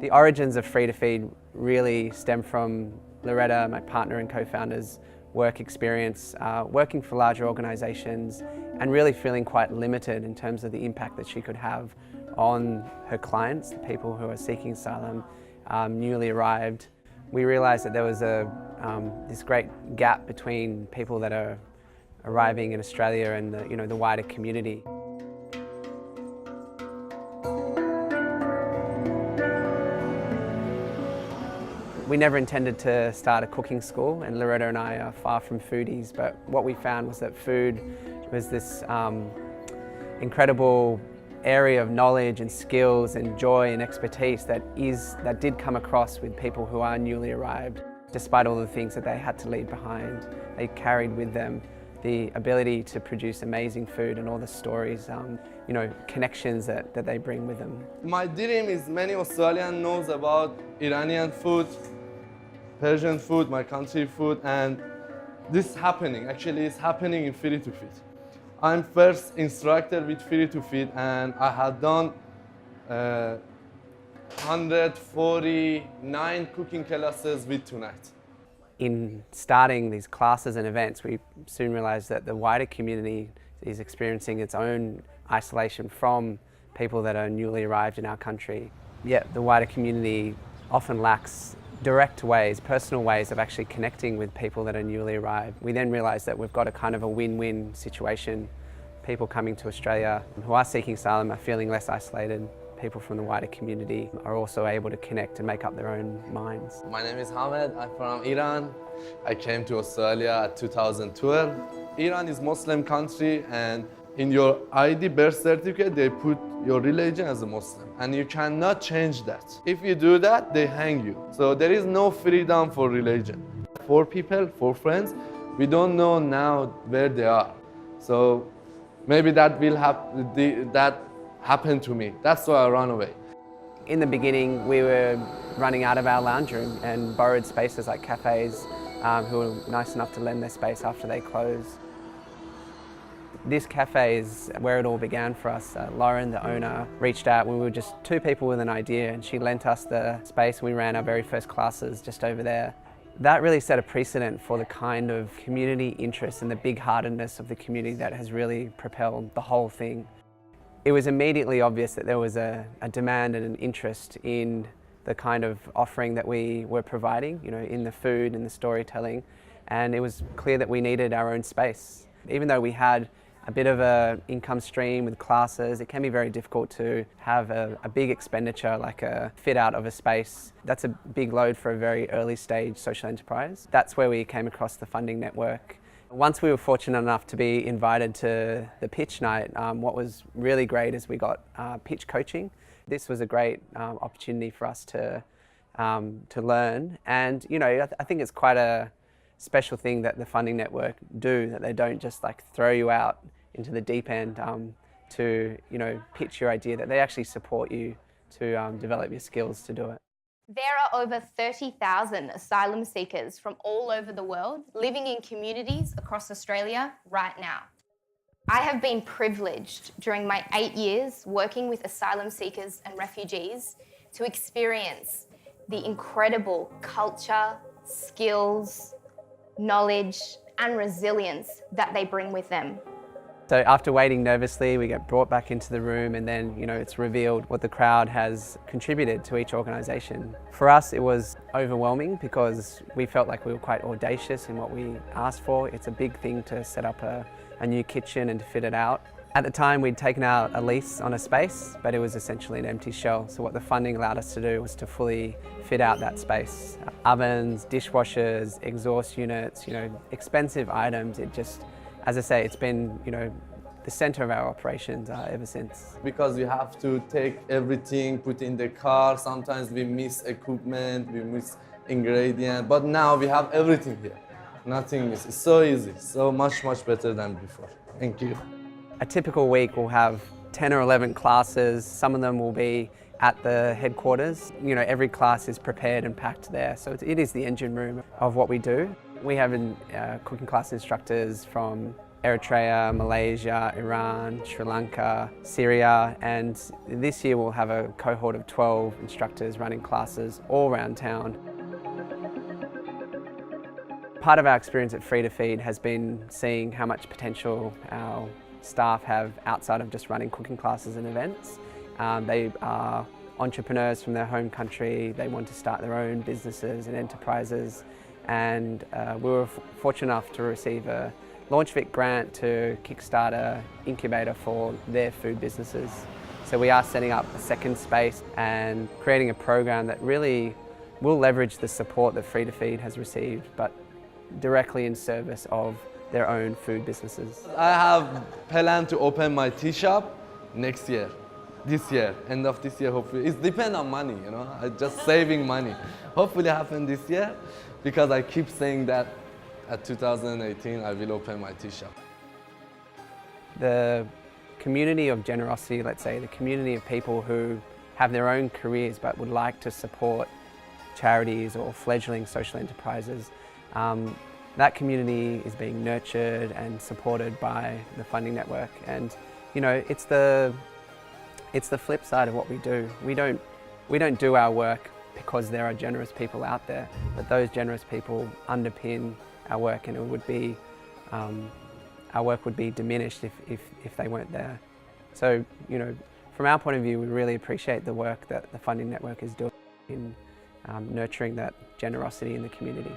The origins of Free to Feed really stem from Loretta, my partner and co-founder's work experience, working for larger organisations and really feeling quite limited in terms of the impact that she could have on her clients, the people who are seeking asylum, newly arrived. We realised that there was this great gap between people that are arriving in Australia and the wider community. We never intended to start a cooking school, and Loretta and I are far from foodies, but what we found was that food was this incredible area of knowledge and skills and joy and expertise that did come across with people who are newly arrived. Despite all the things that they had to leave behind, they carried with them the ability to produce amazing food and all the stories, connections that they bring with them. My dream is many Australians knows about Iranian food, Persian food, my country food, and this is happening. Actually, it's happening in Free to Feed. I'm first instructor with Free to Feed, and I had done 149 cooking classes with tonight. In starting these classes and events, we soon realised that the wider community is experiencing its own isolation from people that are newly arrived in our country. Yet the wider community often lacks direct ways, personal ways of actually connecting with people that are newly arrived. We then realised that we've got a kind of a win-win situation. People coming to Australia who are seeking asylum are feeling less isolated. People from the wider community are also able to connect and make up their own minds. My name is Hamed, I'm from Iran. I came to Australia at 2012. Iran is a Muslim country, and in your ID birth certificate they put your religion as a Muslim, and you cannot change that. If you do that, they hang you. So there is no freedom for religion. 4 people, 4 friends, we don't know now where they are. So maybe that will happen to me. That's why I ran away. In the beginning, we were running out of our lounge room and borrowed spaces like cafes who were nice enough to lend their space after they closed. This cafe is where it all began for us. Lauren, the owner, reached out when we were just 2 people with an idea, and she lent us the space, and we ran our very first classes just over there. That really set a precedent for the kind of community interest and the big-heartedness of the community that has really propelled the whole thing. It was immediately obvious that there was a demand and an interest in the kind of offering that we were providing, in the food and the storytelling, and it was clear that we needed our own space. Even though we had a bit of an income stream with classes, it can be very difficult to have a big expenditure like a fit out of a space. That's a big load for a very early stage social enterprise. That's where we came across the funding network. Once we were fortunate enough to be invited to the pitch night, what was really great is we got pitch coaching. This was a great opportunity for us to learn, and I think it's quite a special thing that the funding network do, that they don't just throw you out into the deep end to pitch your idea, that they actually support you to develop your skills to do it. There are over 30,000 asylum seekers from all over the world living in communities across Australia right now. I have been privileged during my 8 years working with asylum seekers and refugees to experience the incredible culture, skills, knowledge and resilience that they bring with them. So after waiting nervously, we get brought back into the room, and then it's revealed what the crowd has contributed to each organisation. For us, it was overwhelming because we felt like we were quite audacious in what we asked for. It's a big thing to set up a new kitchen and to fit it out. At the time, we'd taken out a lease on a space, but it was essentially an empty shell. So what the funding allowed us to do was to fully fit out that space. Ovens, dishwashers, exhaust units, expensive items. It just, as I say, it's been, the centre of our operations ever since. Because we have to take everything, put in the car. Sometimes we miss equipment, we miss ingredients, but now we have everything here. Nothing miss. It's so easy, so much better than before. Thank you. A typical week will have 10 or 11 classes. Some of them will be at the headquarters. Every class is prepared and packed there, so it is the engine room of what we do. We have cooking class instructors from Eritrea, Malaysia, Iran, Sri Lanka, Syria, and this year we'll have a cohort of 12 instructors running classes all around town. Part of our experience at Free to Feed has been seeing how much potential our staff have outside of just running cooking classes and events. They are entrepreneurs from their home country. They want to start their own businesses and enterprises, and we were fortunate enough to receive a LaunchVic grant to kickstart an incubator for their food businesses. So we are setting up a second space and creating a program that really will leverage the support that Free to Feed has received, but directly in service of their own food businesses. I have planned to open my tea shop next year, this year, end of this year hopefully. It depends on money, you know, I'm just saving money. Hopefully happen this year, because I keep saying that at 2018 I will open my tea shop. The community of generosity, let's say, the community of people who have their own careers but would like to support charities or fledgling social enterprises, that community is being nurtured and supported by the Funding Network. And you know, it's the flip side of what we do. We don't do our work because there are generous people out there, but those generous people underpin our work, and it would be our work would be diminished if they weren't there. So, you know, from our point of view, we really appreciate the work that the Funding Network is doing in nurturing that generosity in the community.